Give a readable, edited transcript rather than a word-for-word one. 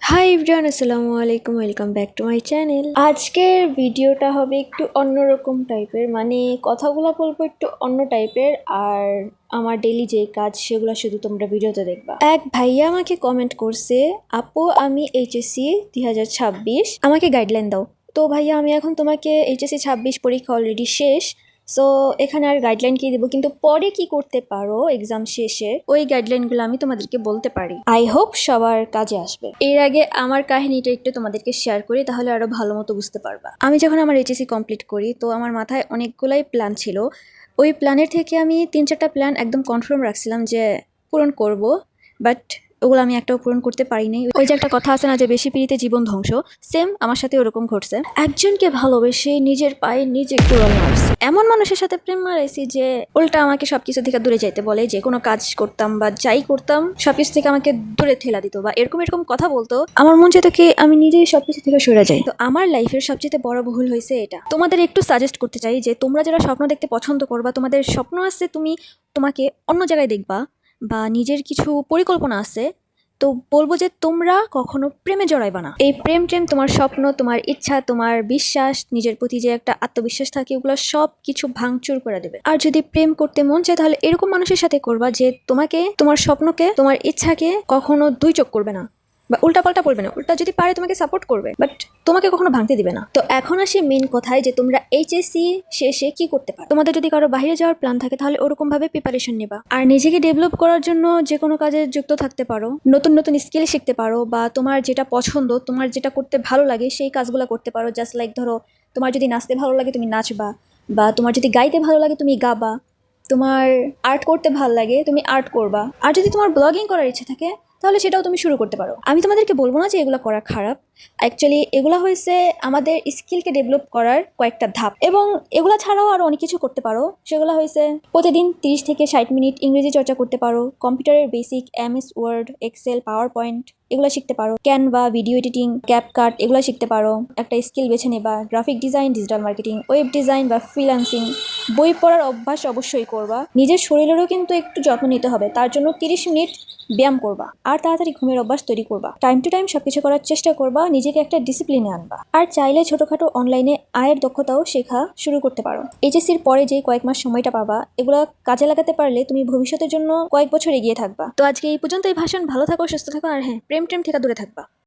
Hi everyone, আসসালামু আলাইকুম, welcome back to my channel. আজকের ভিডিওটা হবে একটু অন্যরকম টাইপের, মানে কথাগুলো বলবো একটু অন্য টাইপের। আর আমার ডেইলি যে কাজ সেগুলো শুধু তোমরা ভিডিওতে দেখবা। এক ভাইয়া আমাকে কমেন্ট করছে, আপু আমি এইচএসসি 2026 আমাকে গাইডলাইন দাও। তো ভাইয়া আমি এখন তোমাকে এইচএসসি 26 পরীক্ষা অলরেডি শেষ, সো এখানে আর গাইডলাইন কি দেবো, কিন্তু পরে কি করতে পারো এক্সাম শেষে ওই গাইডলাইনগুলো আমি তোমাদেরকে বলতে পারি। আই হোপ সবার কাজে আসবে। এর আগে আমার কাহিনীটা একটু তোমাদেরকে শেয়ার করি, তাহলে আরো ভালো মতো বুঝতে পারবা। আমি যখন আমার এইচএসসি কমপ্লিট করি, তো আমার মাথায় অনেকগুলাই প্ল্যান ছিল। ওই প্ল্যানের থেকে আমি 3-4টা প্ল্যান একদম কনফার্ম রাখছিলাম যে পূরণ করব, বাট ওগুলো আমি একটাও পূরণ করতে পারিনি। ওই যে একটা কথা আছে না যে বেশি পিড়িতে জীবন ধ্বংস, সেম আমার সাথে ওরকম ঘটছে। একজনকে ভালোবেসে নিজের পায়ে নিজে কুড়াল মারছি, এমন মানুষের সাথে প্রেম মারাইছি যে উল্টা আমাকে সবকিছু থেকে দূরে যাইতে বলে। যে কোনো কাজ করতাম বা যাই করতাম সবকিছু থেকে আমাকে দূরে ঠেলা দিত বা এরকম এরকম কথা বলতো, আমার মন চাইতো কি আমি নিজেই সবকিছু থেকে সরে যাই। তো আমার লাইফের সবচেয়ে বড় ভুল হয়েছে এটা। তোমাদের একটু সাজেস্ট করতে চাই যে তোমরা যারা স্বপ্ন দেখতে পছন্দ করবা, তোমাদের স্বপ্ন আছে, তোমাকে অন্য জায়গায় দেখবা বা নিজের কিছু পরিকল্পনা আছে, তো বলবো যে তোমরা কখনো প্রেমে জড়াইবা না। এই প্রেম তোমার স্বপ্ন, তোমার ইচ্ছা, তোমার বিশ্বাস, নিজের প্রতি যে একটা আত্মবিশ্বাস থাকে, ওগুলো সব কিছু ভাঙচুর করে দেবে। আর যদি প্রেম করতে মন চায় তাহলে এরকম মানুষের সাথে করবা যে তোমাকে, তোমার স্বপ্নকে, তোমার ইচ্ছাকে কখনো দুই চোখ করবে না বা উল্টা পাল্টা বলবে না। উল্টা যদি পারে তোমাকে সাপোর্ট করবে, বাট তোমাকে কখনো ভাঙতে দিবে না। তো এখন আসি মেইন কথায় যে তোমরা এইচএসসি শেষে কি করতে পারো। তোমাদের যদি কারো বাইরে যাওয়ার প্ল্যান থাকে তাহলে ওরকম ভাবে প্রিপারেশন নেবা। আর নিজেকে ডেভেলপ করার জন্য যে কোনো কাজে যুক্ত থাকতে পারো, নতুন নতুন স্কিল শিখতে পারো, বা তোমার যেটা পছন্দ, তোমার যেটা করতে ভালো লাগে সেই কাজগুলো করতে পারো। জাস্ট লাইক ধরো, তোমার যদি নাচতে ভালো লাগে তুমি নাচবা, বা তোমার যদি গাইতে ভালো লাগে তুমি গাবা, তোমার আর্ট করতে ভালো লাগে তুমি আর্ট করবা। আর যদি তোমার ব্লগিং করার ইচ্ছে থাকে তাহলে সেটাও তুমি শুরু করতে পারো। আমি তোমাদেরকে বলবো না যে এগুলো করা খারাপ, অ্যাকচুয়ালি এগুলো হয়েছে আমাদের স্কিলকে ডেভেলপ করার কয়েকটা ধাপ। এবং এগুলো ছাড়াও আরও অনেক কিছু করতে পারো। সেগুলো হয়েছে প্রতিদিন 30 থেকে 60 মিনিট ইংরেজি চর্চা করতে পারো, কম্পিউটারের basic MS Word, Excel, PowerPoint এগুলো শিখতে পারো, ক্যানভা, ভিডিও এডিটিং, ক্যাপকাট এগুলো শিখতে পারো। একটা স্কিল বেছে নেবা, graphic design, digital marketing, web design বা ফ্রিল্যান্সিং। বই পড়ার অভ্যাস অবশ্যই করবা। নিজের শরীরেরও কিন্তু একটু যত্ন নিতে হবে, তার জন্য 30 মিনিট ব্যায়াম করবা। আর তাড়াতাড়ি ঘুমের অভ্যাস তৈরি করবা। টাইম টু টাইম সবকিছু করার চেষ্টা করবা, নিজেকে একটা ডিসিপ্লিনে আনবা। আর চাইলে ছোটখাটো অনলাইনে আয়ের দক্ষতাও শেখা শুরু করতে পারো। এইচএসসির পরে যে কয়েক মাস সময়টা পাবা, এগুলো কাজে লাগাতে পারলে তুমি ভবিষ্যতের জন্য কয়েক বছর এগিয়ে থাকবা। তো আজকে এই পর্যন্ত। এই ভাষণ, ভালো থাকো, সুস্থ থাকো, আর হ্যাঁ, প্রেম থেকে দূরে থাকবা।